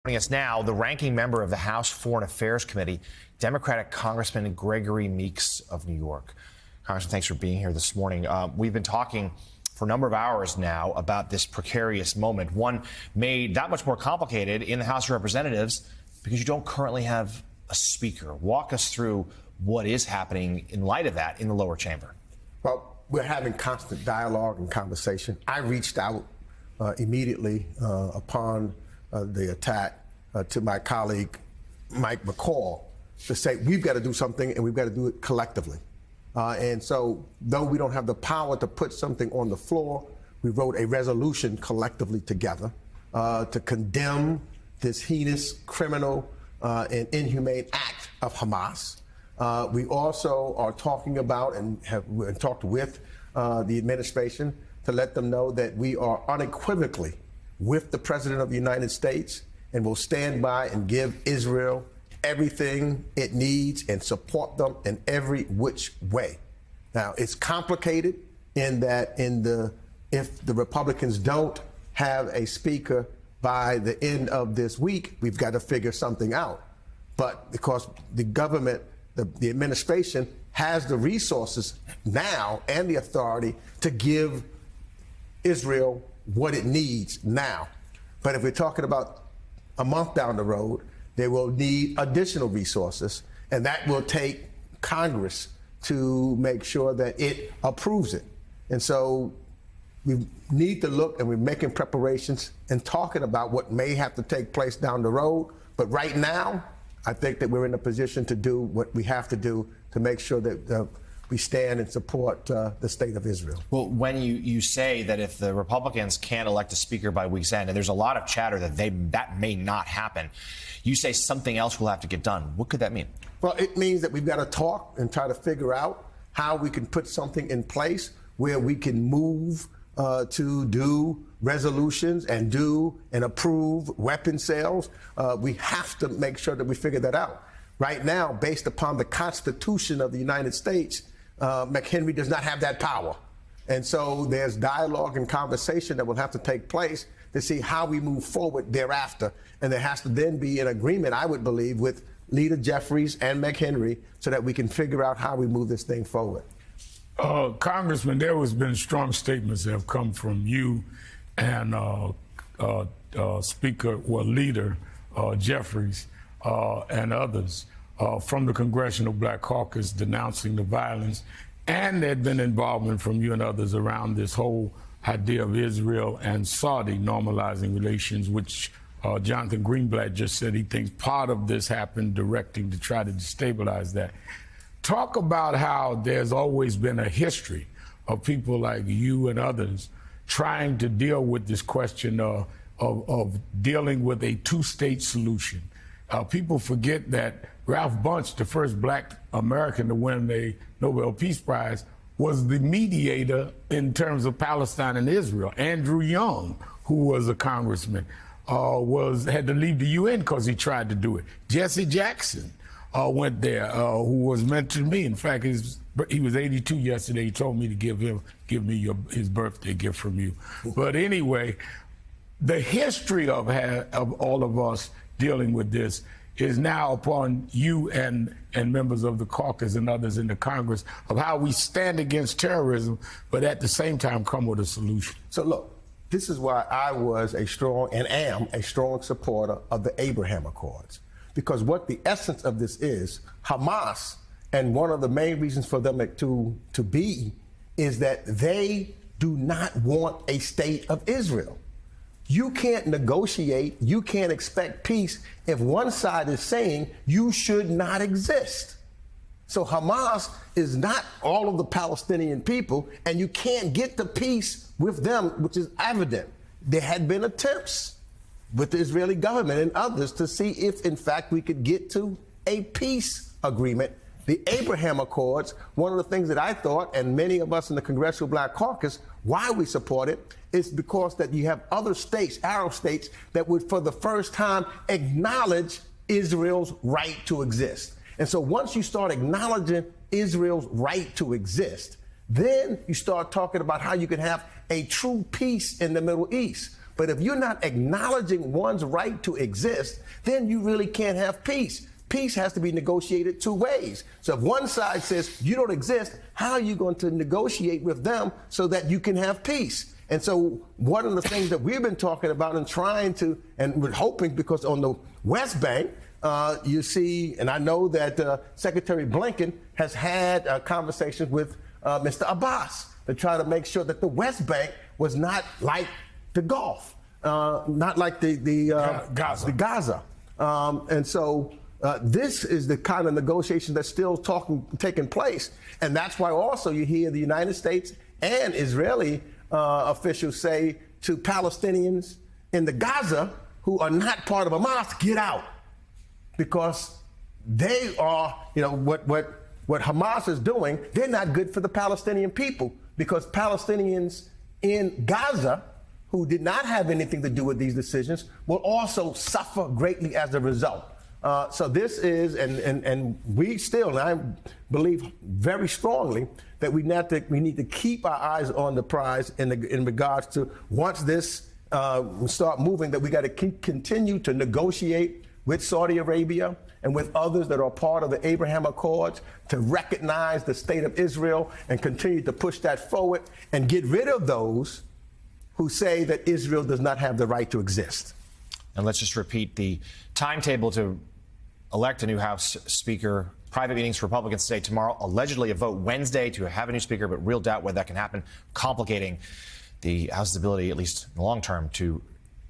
Joining us now, the ranking member of the House Foreign Affairs Committee, Democratic Congressman Gregory Meeks of New York. Congressman, thanks for being here this morning. We've been talking for a number of hours now about this precarious moment, one made that much more complicated in the House of Representatives because you don't currently have a speaker. Walk us through what is happening in light of that in the lower chamber. Well, we're having constant dialogue and conversation. I reached out immediately upon the attack to my colleague, Mike McCall, to say we've got to do something and we've got to do it collectively. And so, though we don't have the power to put something on the floor, we wrote a resolution collectively together to condemn this heinous, criminal, and inhumane act of Hamas. We also are talking about and have talked with the administration to let them know that we are unequivocally with the President of the United States and will stand by and give Israel everything it needs and support them in every which way. Now, it's complicated in that if the Republicans don't have a speaker by the end of this week, we've got to figure something out. But because the government, the administration has the resources now and the authority to give Israel what it needs now. But if we're talking about a month down the road, they will need additional resources, and that will take Congress to make sure that it approves it. And so we need to look, and we're making preparations and talking about what may have to take place down the road. But right now, I think that we're in a position to do what we have to do to make sure that we stand and support the state of Israel. Well, when you say that if the Republicans can't elect a speaker by week's end, and there's a lot of chatter that that may not happen, you say something else will have to get done. What could that mean? Well, it means that we've got to talk and try to figure out how we can put something in place where we can move to do resolutions and do and approve weapon sales. We have to make sure that we figure that out. Right now, based upon the Constitution of the United States, McHenry does not have that power. And so there's dialogue and conversation that will have to take place to see how we move forward thereafter. And there has to then be an agreement, I would believe, with Leader Jeffries and McHenry so that we can figure out how we move this thing forward. Congressman, there has been strong statements that have come from you and Leader Jeffries and others from the Congressional Black Caucus denouncing the violence, and there had been involvement from you and others around this whole idea of Israel and Saudi normalizing relations, which Jonathan Greenblatt just said he thinks part of this happened directing to try to destabilize that. Talk about how there's always been a history of people like you and others trying to deal with this question of dealing with a two-state solution. People forget that Ralph Bunche, the first black American to win the Nobel Peace Prize, was the mediator in terms of Palestine and Israel. Andrew Young, who was a congressman, had to leave the UN because he tried to do it. Jesse Jackson went there, who was mentored me. In fact, he was 82 yesterday. He told me to give me his birthday gift from you. But anyway, the history of all of us dealing with this is now upon you and members of the caucus and others in the Congress of how we stand against terrorism, but at the same time come with a solution. So look, this is why I was a strong and am a strong supporter of the Abraham Accords. Because what the essence of this is, Hamas, and one of the main reasons for them to be, is that they do not want a state of Israel. You can't negotiate, you can't expect peace if one side is saying you should not exist. So Hamas is not all of the Palestinian people, and you can't get to peace with them, which is evident. There had been attempts with the Israeli government and others to see if, in fact, we could get to a peace agreement. The Abraham Accords, one of the things that I thought, and many of us in the Congressional Black Caucus, why we support it, is because that you have other states, Arab states, that would for the first time acknowledge Israel's right to exist. And so once you start acknowledging Israel's right to exist, then you start talking about how you can have a true peace in the Middle East. But if you're not acknowledging one's right to exist, then you really can't have peace. Peace has to be negotiated two ways. So if one side says you don't exist, how are you going to negotiate with them so that you can have peace? And so one of the things that we've been talking about and trying to, and we're hoping, because on the West Bank, you see, and I know that Secretary Blinken has had conversations with Mr. Abbas to try to make sure that the West Bank was not like the Gulf, not like Gaza. And so this is the kind of negotiation that's still taking place. And that's why also you hear the United States and Israeli officials say to Palestinians in the Gaza who are not part of Hamas, get out. Because they are, what Hamas is doing, they're not good for the Palestinian people, because Palestinians in Gaza who did not have anything to do with these decisions will also suffer greatly as a result. So this is, and we still, and I believe very strongly that we need to keep our eyes on the prize in regards to, once this start moving, that we got to continue to negotiate with Saudi Arabia and with others that are part of the Abraham Accords to recognize the state of Israel and continue to push that forward and get rid of those who say that Israel does not have the right to exist. And let's just repeat the timetable to elect a new House Speaker. Private meetings for Republicans today, tomorrow. Allegedly a vote Wednesday to have a new Speaker, but real doubt whether that can happen, complicating the House's ability, at least in the long term, to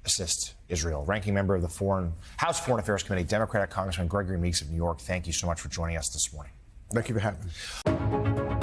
assist Israel. Ranking member of the House Foreign Affairs Committee, Democratic Congressman Gregory Meeks of New York, thank you so much for joining us this morning. Thank you for having me.